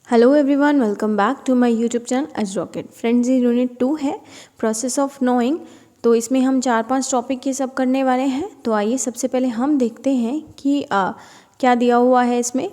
Hello everyone, welcome back to my YouTube channel Edge Rocket. Friends, ये unit 2 है process of knowing. तो इसमें हम 4-5 टॉपिक ये सब करने वाले हैं। तो आइए सबसे पहले हम देखते हैं कि क्या दिया हुआ है इसमें।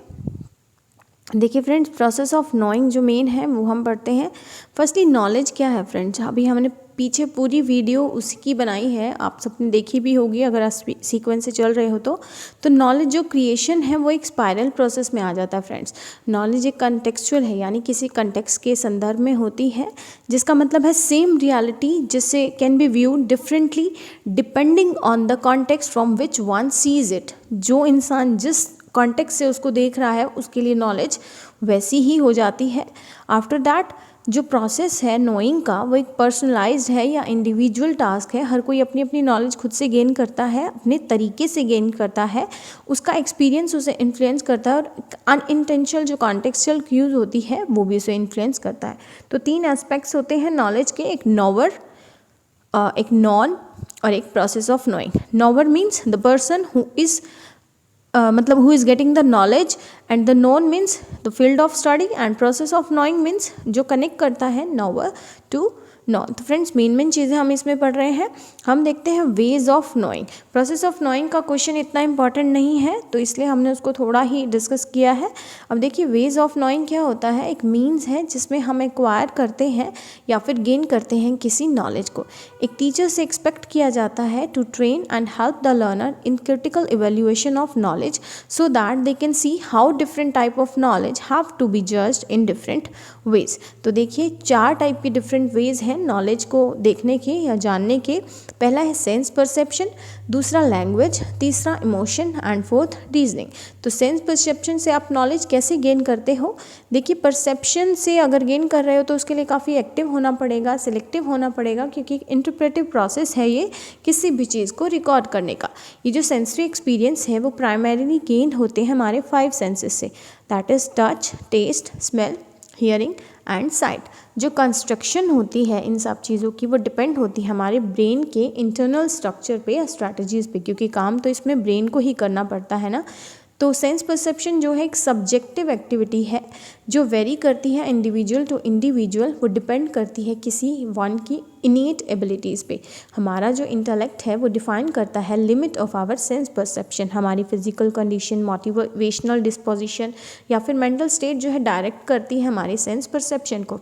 देखिए फ्रेंड्स, प्रोसेस ऑफ नोइंग जो मेन है वो हम पढ़ते हैं। फर्स्टली नॉलेज क्या है फ्रेंड्स, अभी हमने पीछे पूरी वीडियो उसकी बनाई है, आप सबने देखी भी होगी अगर आप सीक्वेंस से चल रहे हो तो नॉलेज जो क्रिएशन है वो एक स्पाइरल प्रोसेस में आ जाता है फ्रेंड्स। नॉलेज एक कंटेक्चुअल है, यानी किसी कंटेक्स्ट के संदर्भ में होती है, जिसका मतलब है सेम रियलिटी जिससे can be viewed differently depending on the context from which one sees it. जो इंसान जिस कॉन्टेक्स्ट से उसको देख रहा है उसके लिए नॉलेज वैसी ही हो जाती है। आफ्टर दैट जो प्रोसेस है नोइंग का वो एक पर्सनलाइज्ड है या इंडिविजुअल टास्क है। हर कोई अपनी अपनी नॉलेज खुद से गेन करता है, अपने तरीके से गेन करता है, उसका एक्सपीरियंस उसे इन्फ्लुएंस करता है और अनइंटेंशनल जो कॉन्टेक्चुअल क्यूज होती है वो भी उसे इन्फ्लुएंस करता है। तो 3 एस्पेक्ट्स होते हैं नॉलेज के, एक नॉवर, एक नॉन और एक process of knowing. नॉवर means the person who is मतलब who is getting the knowledge, and the known means the field of study, and process of knowing means जो कनेक्ट करता है knower to नॉन। तो friends main चीज़ें हम इसमें पढ़ रहे हैं। हम देखते हैं ways of knowing. Process of knowing का क्वेश्चन इतना इंपॉर्टेंट नहीं है तो इसलिए हमने उसको थोड़ा ही डिस्कस किया है। अब देखिए वेज ऑफ नोइंग क्या होता है, एक मीन्स है जिसमें हम एक्वायर करते हैं या फिर गेन करते हैं किसी नॉलेज को। एक टीचर से एक्सपेक्ट किया जाता है to train and help the learner in critical evaluation of knowledge so that they can see how different type of knowledge have to be judged in different ways. तो देखिए 4 type के different ways हैं knowledge को देखने के या जानने के। पहला है सेंस परसेप्शन, दूसरा लैंग्वेज, तीसरा इमोशन एंड फोर्थ रीजनिंग। तो सेंस परसेप्शन से आप नॉलेज कैसे गेन करते हो? देखिए परसेप्शन से अगर गेन कर रहे हो तो उसके लिए काफ़ी एक्टिव होना पड़ेगा, सिलेक्टिव होना पड़ेगा, क्योंकि इंटरप्रेटिव प्रोसेस है ये किसी भी चीज़ को रिकॉर्ड करने का। ये जो सेंसरी एक्सपीरियंस है वो प्राइमरीली गेन होते हैं हमारे 5 सेंसेस से, that is touch, taste, smell, hearing and sight. जो कंस्ट्रक्शन होती है इन सब चीज़ों की वो डिपेंड होती है हमारे ब्रेन के इंटरनल स्ट्रक्चर पे या स्ट्रैटेजीज़ पे, क्योंकि काम तो इसमें ब्रेन को ही करना पड़ता है ना। तो सेंस परसेप्शन जो है एक सब्जेक्टिव एक्टिविटी है जो वेरी करती है इंडिविजुअल टू इंडिविजुअल। वो डिपेंड करती है किसी वन की इनेट एबिलिटीज़ पे। हमारा जो इंटेलेक्ट है वो डिफाइन करता है limit of our sense perception. हमारी फिजिकल कंडीशन, मोटिवेशनल डिस्पोजिशन या फिर मेंटल स्टेट जो है डायरेक्ट करती है हमारे सेंस परसेप्शन को।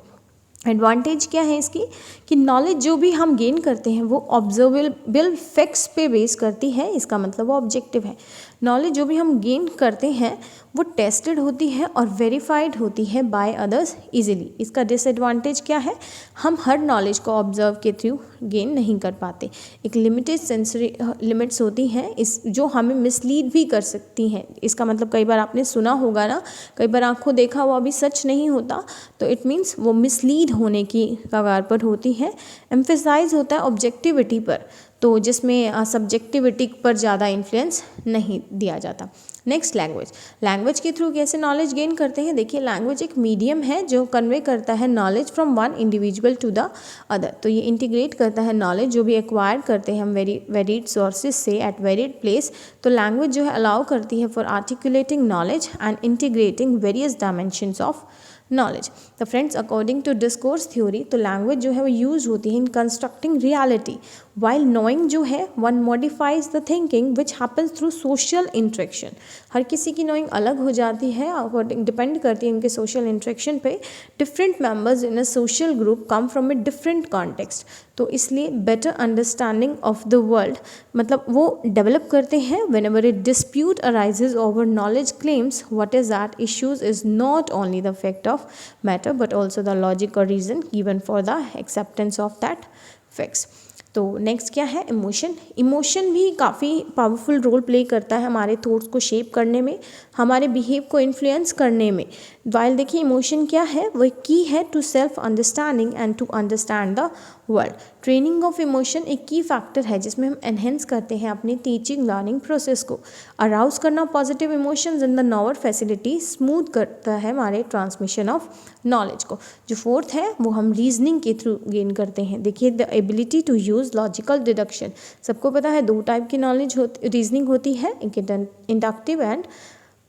एडवांटेज क्या है इसकी कि नॉलेज जो भी हम गेन करते हैं वो ऑब्जर्वेबल फैक्ट्स पे बेस करती है, इसका मतलब वो ऑब्जेक्टिव है। नॉलेज जो भी हम गेन करते हैं वो टेस्टेड होती है और वेरीफाइड होती है बाय अदर्स इजीली। इसका डिसएडवांटेज क्या है, हम हर नॉलेज को ऑब्जर्व के थ्रू गेन नहीं कर पाते। एक लिमिटेड सेंसरी लिमिट्स होती हैं इस जो हमें मिसलीड भी कर सकती हैं। इसका मतलब कई बार आपने सुना होगा ना, कई बार आंखों देखा हुआ भी सच नहीं होता, तो इट मीन्स वो मिसलीड होने की कगार पर होती है। एम्फेसाइज होता है ऑब्जेक्टिविटी पर, तो जिसमें सब्जेक्टिविटी पर ज़्यादा इन्फ्लुएंस नहीं दिया जाता। Next language. लैंग्वेज के थ्रू कैसे नॉलेज गेन करते हैं? देखिए लैंग्वेज एक मीडियम है जो कन्वे करता है knowledge from one individual to the other. तो ये इंटीग्रेट करता है नॉलेज जो भी एक्वायर करते हैं हम वेरीड सोर्सेज से एट वेरीड प्लेस। तो लैंग्वेज जो है अलाउ करती है for articulating knowledge and integrating various dimensions of knowledge. तो friends according to discourse theory तो लैंग्वेज जो है वो यूज होती है in constructing reality, while knowing जो है one modifies the thinking which happens through social interaction. हर किसी की नोइंग अलग हो जाती है, अकॉर्डिंग डिपेंड करती है उनके सोशल इंट्रैक्शन पे। Different members in a social group come from a different context, तो इसलिए better understanding of the world मतलब वो डेवलप करते हैं। Whenever a dispute arises over knowledge claims what is that issues is not only the fact of matter but also the logic और reason given for the acceptance of that facts. तो next क्या है, emotion. Emotion भी काफ़ी powerful role play करता है हमारे thoughts को शेप करने में, हमारे बिहेव को इन्फ्लुएंस करने में। वाइल देखिए इमोशन क्या है, वो की है to self understanding and to understand the world. Training of emotion एक की फैक्टर है जिसमें हम एनहेंस करते हैं अपनी टीचिंग लर्निंग प्रोसेस को। अराउज करना positive emotions in the नॉवर facility smooth करता है हमारे ट्रांसमिशन ऑफ नॉलेज को। जो फोर्थ है वो हम रीजनिंग के थ्रू गेन करते हैं। देखिए the ability to use logical deduction. सबको पता है 2 टाइप की नॉलेज रीजनिंग होती है, एक इंडक्टिव एंड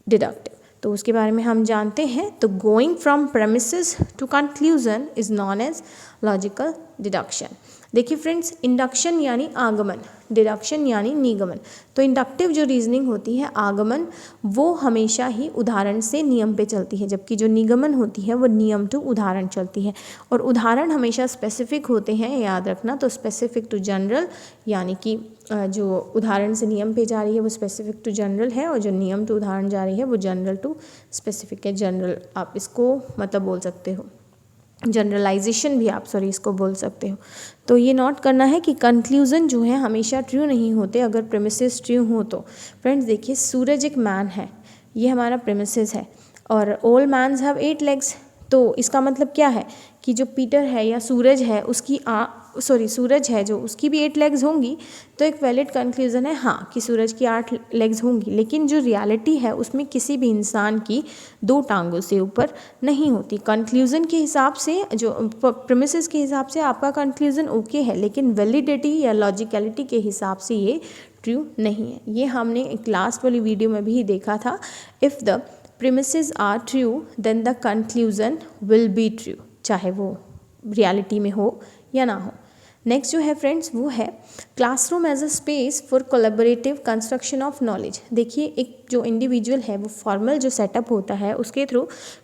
डिडक्टिव। तो उसके बारे में हम जानते हैं। तो going from premises to conclusion is known as logical deduction. देखिए फ्रेंड्स, इंडक्शन यानी आगमन, डिडक्शन यानी निगमन। तो इंडक्टिव जो रीजनिंग होती है, आगमन, वो हमेशा ही उदाहरण से नियम पे चलती है, जबकि जो निगमन होती है वो नियम टू उदाहरण चलती है। और उदाहरण हमेशा स्पेसिफिक होते हैं, याद रखना। तो स्पेसिफिक टू जनरल, यानी कि जो उदाहरण से नियम पे जा रही है वो स्पेसिफिक टू जनरल है, और जो नियम टू उदाहरण जा रही है वो जनरल टू स्पेसिफिक है। जनरल आप इसको मतलब बोल सकते हो, जनरलाइजेशन भी आप इसको बोल सकते हो। तो ये नोट करना है कि कंक्लूज़न जो है हमेशा ट्रू नहीं होते अगर प्रेमिसेस ट्रू हो तो। फ्रेंड्स देखिए, सूरज एक मैन है, ये हमारा प्रेमिसेस है, और ऑल मैन्स हैव 8 लेग्स। तो इसका मतलब क्या है कि जो पीटर है या सूरज है उसकी सूरज है जो, उसकी भी 8 लेग्स होंगी। तो एक वैलिड कंक्लूज़न है हाँ कि सूरज की 8 लेग्स होंगी, लेकिन जो रियलिटी है उसमें किसी भी इंसान की 2 टांगों से ऊपर नहीं होती। कंक्लूज़न के हिसाब से, जो प्रेमिसेस के हिसाब से आपका कंक्लूज़न ओके है, लेकिन वैलिडिटी या लॉजिकलिटी के हिसाब से ये ट्रू नहीं है। ये हमने एक लास्ट वाली वीडियो में भी देखा था। If the premises are true then the conclusion will be true, चाहे वो रियलिटी में हो या ना हो। नेक्स्ट जो है फ्रेंड्स वो है classroom as a space for collaborative construction of knowledge. देखिए, एक जो इंडिविजुअल है वो फॉर्मल जो सेटअप होता है उसके थ्रू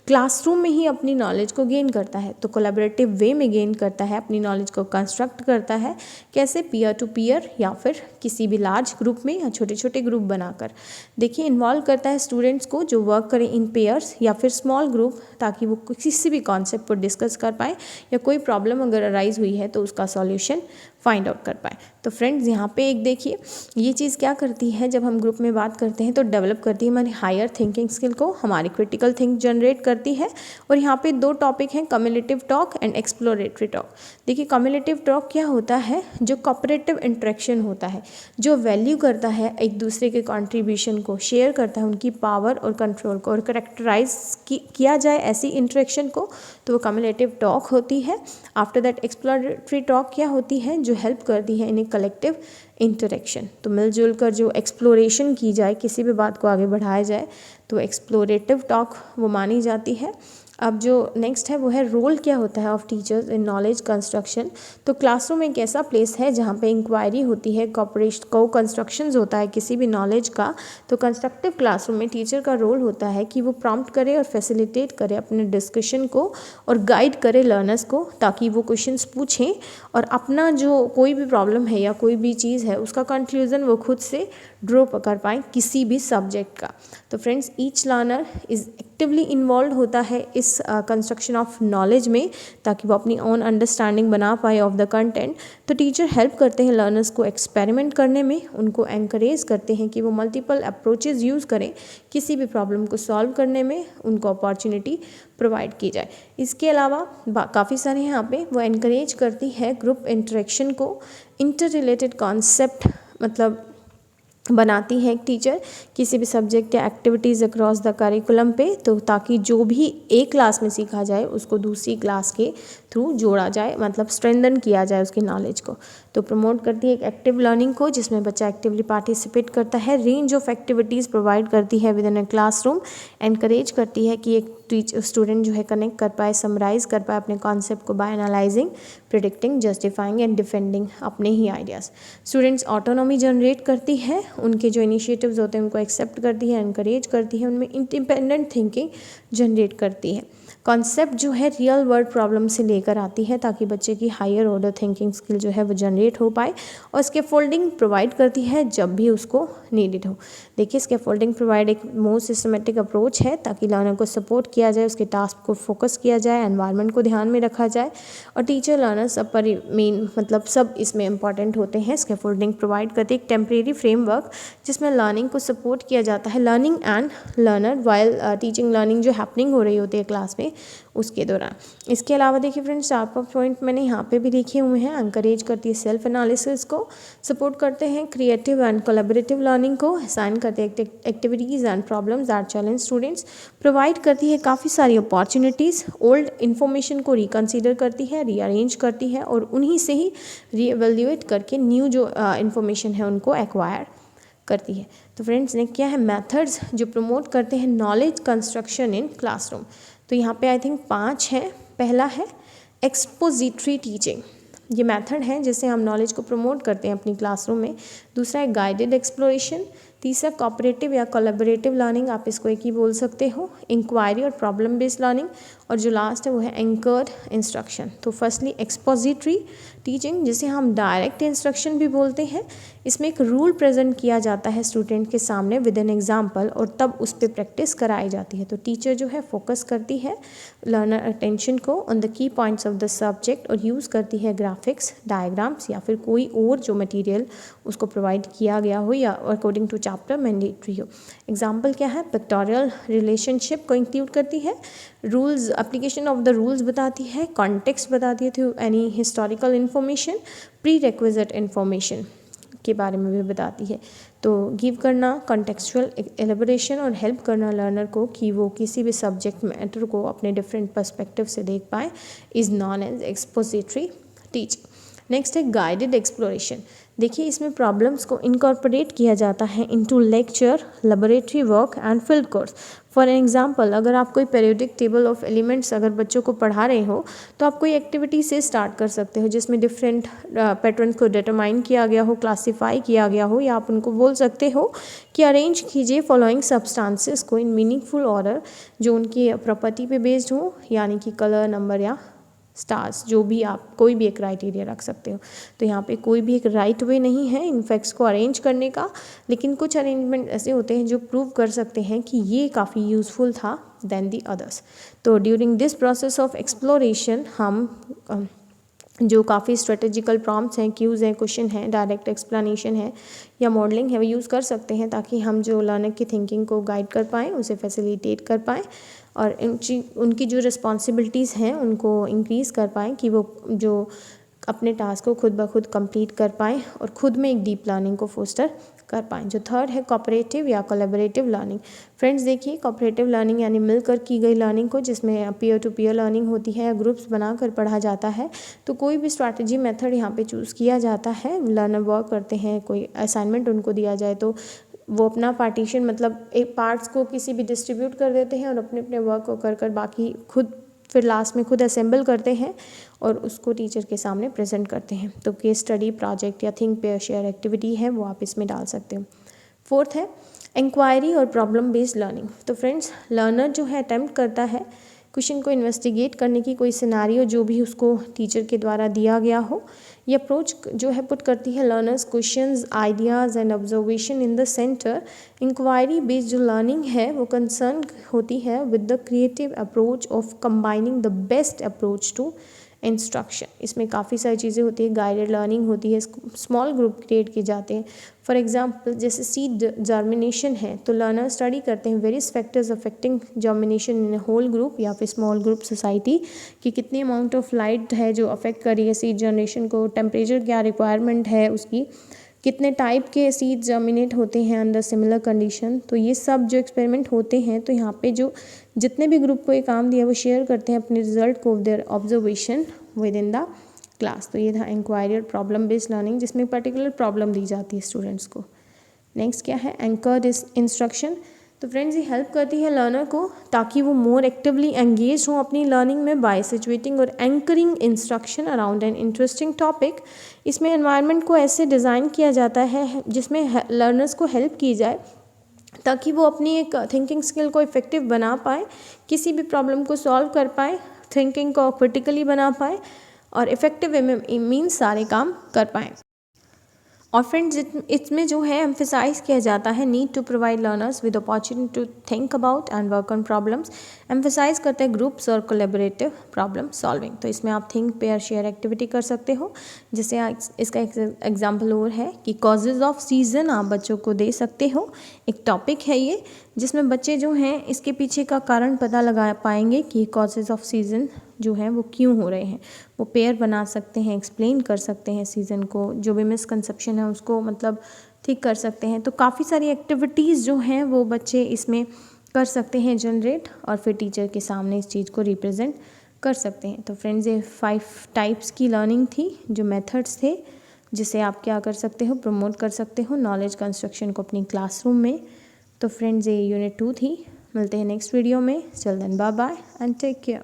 क्लासरूम में ही अपनी नॉलेज को गेन करता है। तो कोलैबोरेटिव वे में गेन करता है, अपनी नॉलेज को कंस्ट्रक्ट करता है। कैसे? पीयर टू पीयर, या फिर किसी भी लार्ज ग्रुप में या छोटे छोटे ग्रुप बनाकर। देखिए, इन्वॉल्व करता है स्टूडेंट्स को जो वर्क करें इन पेयर्स या फिर स्मॉल ग्रुप, ताकि वो किसी भी कॉन्सेप्ट पर डिस्कस कर पाए, या कोई प्रॉब्लम अगर अराइज हुई है तो उसका सॉल्यूशन फाइंड आउट कर पाए। तो फ्रेंड्स यहाँ पे एक देखिए, ये चीज़ क्या करती है, जब हम ग्रुप में बात करते हैं तो डेवलप करती है हमारी हायर थिंकिंग स्किल को, हमारी क्रिटिकल थिंक जनरेट करती है। और यहाँ पे 2 टॉपिक हैं, cumulative talk and exploratory talk. देखिए, कम्युलेटिव टॉक क्या होता है? जो कोऑपरेटिव इंटरेक्शन होता है, जो वैल्यू करता है एक दूसरे के कॉन्ट्रीब्यूशन को, शेयर करता है उनकी पावर और कंट्रोल को, और करेक्टराइज किया जाए ऐसी इंटरेक्शन को, तो वो कम्युलेटिव टॉक होती है। आफ्टर दैट एक्सप्लोरेटरी टॉक क्या होती है? जो हेल्प करती है इन ए कलेक्टिव इंटरेक्शन। तो मिलजुल कर जो एक्सप्लोरेशन की जाए, किसी भी बात को आगे बढ़ाया जाए, तो एक्सप्लोरेटिव टॉक वो मानी जाती है। अब जो नेक्स्ट है वो है रोल क्या होता है of teachers in knowledge construction. तो क्लासरूम एक ऐसा प्लेस है जहाँ पे इंक्वायरी होती है, को कंस्ट्रक्शंस होता है किसी भी नॉलेज का। तो कंस्ट्रक्टिव क्लासरूम में टीचर का रोल होता है कि वो प्रॉम्प्ट करे और फैसिलिटेट करे अपने डिस्कशन को, और गाइड करे लर्नर्स को, ताकि वो क्वेश्चंस पूछें और अपना जो कोई भी प्रॉब्लम है या कोई भी चीज़ है उसका कंक्लूजन वो खुद से ड्रॉ कर पाएँ किसी भी सब्जेक्ट का। तो friends, each learner is actively involve होता है इस कंस्ट्रक्शन ऑफ नॉलेज में, ताकि वो अपनी ओन अंडरस्टैंडिंग बना पाए ऑफ द कंटेंट। तो टीचर हेल्प करते हैं लर्नर्स को एक्सपेरिमेंट करने में, उनको एनकरेज करते हैं कि वो मल्टीपल अप्रोचेज़ यूज़ करें किसी भी प्रॉब्लम को सॉल्व करने में, उनको अपॉर्चुनिटी प्रोवाइड की जाए। इसके अलावा काफ़ी सारे यहाँ पे वो एनकरेज करती है ग्रुप इंटरेक्शन को, इंटर रिलेटेड कॉन्सेप्ट मतलब बनाती है एक टीचर किसी भी सब्जेक्ट या एक्टिविटीज़ अक्रॉस द करिकुलम पे, तो ताकि जो भी एक क्लास में सीखा जाए उसको दूसरी क्लास के थ्रू जोड़ा जाए, मतलब स्ट्रेंथन किया जाए उसकी नॉलेज को। तो प्रमोट करती है एक एक्टिव लर्निंग को, जिसमें बच्चा एक्टिवली पार्टिसिपेट करता है। रेंज ऑफ एक्टिविटीज़ प्रोवाइड करती है with in a classroom, encourage करती है कि एक स्टूडेंट जो है कनेक्ट कर पाए, समराइज कर पाए अपने कॉन्सेप्ट को by analysing, predicting, justifying and defending अपने ही आइडियाज़। स्टूडेंट्स ऑटोनॉमी जनरेट करती है, उनके जो इनिशिएटिव्स होते हैं उनको एक्सेप्ट करती है, एनकरेज करती है, उनमें इंडिपेंडेंट थिंकिंग जनरेट करती है। कॉन्सेप्ट जो है रियल वर्ल्ड प्रॉब्लम से लेकर आती है, ताकि बच्चे की हायर ऑर्डर थिंकिंग स्किल जो है वो जनरेट हो पाए, और स्कैफोल्डिंग प्रोवाइड करती है जब भी उसको नीडेड हो। देखिए, स्कैफोल्डिंग प्रोवाइड एक मोर सिस्टमेटिक अप्रोच है ताकि लर्नर को सपोर्ट किया जाए, उसके टास्क को फोकस किया जाए, एनवायरनमेंट को ध्यान में रखा जाए, और टीचर लर्नर सब पर मेन मतलब सब इसमें इंपॉर्टेंट होते हैं। स्कैफोल्डिंग प्रोवाइड करती है एक टेम्परेरी फ्रेमवर्क जिसमें लर्निंग को सपोर्ट किया जाता है, learning and learner while teaching learning जो हैपनिंग हो रही होती है क्लास में उसके दौरान। इसके अलावा देखिए फ्रेंड्स, 4 पॉइंट मैंने यहाँ पे भी लिखे हुए हैं। एनकरेज करती है सेल्फ एनालिसिस को, सपोर्ट करते हैं क्रिएटिव एंड कोलैबोरेटिव लर्निंग को, असाइन करते हैं activities and problems that challenge students, provide करती है काफ़ी सारी अपॉर्चुनिटीज़, ओल्ड इन्फॉर्मेशन को रिकन्सिडर करती है, रीअरेंज करती है, और उन्हीं से ही रीएवैल्यूएट करके न्यू जो इन्फॉर्मेशन है उनको एक्वायर करती है। तो फ्रेंड्स ने क्या है, मेथड्स जो प्रमोट करते हैं नॉलेज कंस्ट्रक्शन इन क्लासरूम। तो यहाँ पे आई थिंक 5 हैं। पहला है एक्सपोजिटरी टीचिंग, ये मेथड है जिससे हम नॉलेज को प्रमोट करते हैं अपनी क्लासरूम में। दूसरा है गाइडेड एक्सप्लोरेशन। तीसरा कोऑपरेटिव या कोलैबोरेटिव लर्निंग, आप इसको एक ही बोल सकते हो। इंक्वायरी और प्रॉब्लम बेस्ड लर्निंग, और जो लास्ट है वो है एंकर्ड इंस्ट्रक्शन। तो फर्स्टली एक्सपोजिटरी टीचिंग, जिसे हम डायरेक्ट इंस्ट्रक्शन भी बोलते हैं। इसमें एक रूल प्रेजेंट किया जाता है स्टूडेंट के सामने विद एन एग्जाम्पल, और तब उस पर प्रैक्टिस कराई जाती है। तो टीचर जो है फोकस करती है लर्नर अटेंशन को on the key points of the subject, और यूज़ करती है ग्राफिक्स, डायग्राम्स या फिर कोई और जो मटेरियल उसको प्रोवाइड किया गया हो या अकॉर्डिंग टू चैप्टर मैंडेटरी हो। एग्जाम्पल क्या है, पिक्टोरियल रिलेशनशिप को इंक्लूड करती है, rules, application of the rules बताती है, कॉन्टेक्स्ट बताती है through any historical information, pre requisite information के बारे में भी बताती है। तो गिव करना, कॉन्टेक्चुअल एलेबोरेशन, और हेल्प करना लर्नर को कि वो किसी भी सब्जेक्ट मैटर को अपने डिफरेंट पर्सपेक्टिव से देख पाए, is known as expository teaching. Next है गाइडेड एक्सप्लोरेशन। देखिए इसमें प्रॉब्लम्स को इनकॉर्पोरेट किया जाता है into lecture, laboratory work and field course. For example, अगर आप कोई पीरियोडिक टेबल ऑफ एलिमेंट्स अगर बच्चों को पढ़ा रहे हो, तो आप कोई एक्टिविटी से स्टार्ट कर सकते हो जिसमें डिफरेंट पैटर्न को डिटरमाइन किया गया हो, क्लासीफाई किया गया हो, या आप उनको बोल सकते हो कि अरेंज कीजिए फॉलोइंग सब्सटेंसेस को इन मीनिंगफुल ऑर्डर, जो उनकी प्रॉपर्टी पे बेस्ड हो, यानी कि कलर, नंबर या स्टार्स, जो भी आप कोई भी एक क्राइटेरिया रख सकते हो। तो यहाँ पे कोई भी एक राइट वे नहीं है इन फैक्ट्स को अरेंज करने का, लेकिन कुछ अरेंजमेंट ऐसे होते हैं जो प्रूव कर सकते हैं कि ये काफ़ी यूज़फुल था देन दी अदर्स। तो during this process of exploration हम जो काफ़ी स्ट्रेटेजिकल प्रॉम्प्ट्स हैं, क्यूज़ हैं, क्वेश्चन हैं, डायरेक्ट एक्सप्लेनेशन है या मॉडलिंग है, वो यूज़ कर सकते हैं ताकि हम जो लर्नर की थिंकिंग को गाइड कर पाएँ, उसे फैसिलिटेट कर पाएँ, और उनकी जो रिस्पॉन्सिबिलिटीज़ हैं उनको इंक्रीज़ कर पाएँ कि वो जो अपने टास्क को खुद ब खुद कंप्लीट कर पाएँ और खुद में एक डीप लर्निंग को फोस्टर कर पाएँ। जो थर्ड है कोऑपरेटिव या कोलैबोरेटिव लर्निंग। फ्रेंड्स देखिए, कोऑपरेटिव लर्निंग यानी मिलकर की गई लर्निंग को, जिसमें पीयर टू पीयर लर्निंग होती है या ग्रुप्स बनाकर पढ़ा जाता है। तो कोई भी स्ट्रैटेजी मेथड यहाँ पे चूज़ किया जाता है। लर्नर वर्क करते हैं, कोई असाइनमेंट उनको दिया जाए तो वो अपना पार्टीशन, मतलब एक पार्ट्स को किसी भी डिस्ट्रीब्यूट कर देते हैं और अपने अपने वर्क को कर कर बाकी खुद फिर लास्ट में खुद असेंबल करते हैं और उसको टीचर के सामने प्रेजेंट करते हैं। तो केस स्टडी, प्रोजेक्ट या थिंक पेयर शेयर एक्टिविटी है वो आप इसमें डाल सकते हो। फोर्थ है इंक्वायरी और प्रॉब्लम बेस्ड लर्निंग। तो फ्रेंड्स, लर्नर जो है अटेम्प्ट करता है क्वेश्चन को इन्वेस्टिगेट करने की, कोई सिनारियो जो भी उसको टीचर के द्वारा दिया गया हो। ये अप्रोच जो है पुट करती है learners questions, ideas and observation in the centre. Inquiry based जो लर्निंग है वो कंसर्न होती है with the creative approach of combining the best approach to instruction. इसमें काफ़ी सारी चीज़ें होती है, गाइडेड लर्निंग होती है, स्मॉल ग्रुप क्रिएट किए जाते हैं। फॉर एग्जांपल जैसे सीड जर्मिनेशन है, तो लर्नर स्टडी करते हैं various factors affecting germination in whole group या फिर स्मॉल ग्रुप सोसाइटी, कि कितनी अमाउंट ऑफ लाइट है जो अफेक्ट कर रही है सीड जनरेशन को, टेम्परेचर क्या रिक्वायरमेंट है उसकी, कितने टाइप के सीड जर्मिनेट होते हैं अंडर सिमिलर कंडीशन। तो ये सब जो एक्सपेरिमेंट होते हैं, तो यहाँ पे जो जितने भी ग्रुप को ये काम दिया वो शेयर करते हैं अपने रिजल्ट को, their observation within the class. तो ये था इंक्वायरी और प्रॉब्लम बेस्ड लर्निंग, जिसमें पर्टिकुलर प्रॉब्लम दी जाती है स्टूडेंट्स को। नेक्स्ट क्या है, एंकर्ड इंस्ट्रक्शन। तो फ्रेंड्स, ये हेल्प करती है लर्नर को ताकि वो मोर एक्टिवली एंगेज हो अपनी लर्निंग में बाय सिचुएटिंग और anchoring instruction around an interesting topic. इसमें एनवायरनमेंट को ऐसे डिज़ाइन किया जाता है जिसमें लर्नर्स को हेल्प की जाए ताकि वो अपनी एक थिंकिंग स्किल को इफेक्टिव बना पाए, किसी भी प्रॉब्लम को सॉल्व कर पाए, थिंकिंग को क्रिटिकली बना पाए और इफेक्टिव वे में मीन्स सारे काम कर पाएँ। और फ्रेंड्स, इसमें जो है एम्फेसाइज किया जाता है need to provide learners with opportunity to think about and work on problems. Emphasise करते हैं ग्रुप्स और कोलैबोरेटिव प्रॉब्लम सॉल्विंग। तो इसमें आप थिंक पेयर शेयर एक्टिविटी कर सकते हो। जैसे इसका एग्जांपल और है कि कॉजेज़ ऑफ सीजन आप बच्चों को दे सकते हो। एक टॉपिक है ये जिसमें बच्चे जो हैं इसके पीछे का कारण पता लगा पाएंगे कि कॉजेज़ ऑफ सीजन जो है वो क्यों हो रहे हैं। वो पेयर बना सकते हैं, एक्सप्लेन कर सकते हैं सीज़न को, जो भी मिसकंसेप्शन है उसको मतलब ठीक कर सकते हैं। तो काफ़ी सारी एक्टिविटीज़ जो हैं वो बच्चे इसमें कर सकते हैं जनरेट, और फिर टीचर के सामने इस चीज़ को रिप्रेजेंट कर सकते हैं। तो फ्रेंड्स, ये 5 टाइप्स की लर्निंग थी, जो मेथड्स थे जिससे आप क्या कर सकते हो, प्रमोट कर सकते हो नॉलेज कंस्ट्रक्शन को अपनी क्लासरूम में। तो फ्रेंड्स, ये यूनिट 2 थी। मिलते हैं नेक्स्ट वीडियो में। Till then bye bye and take care.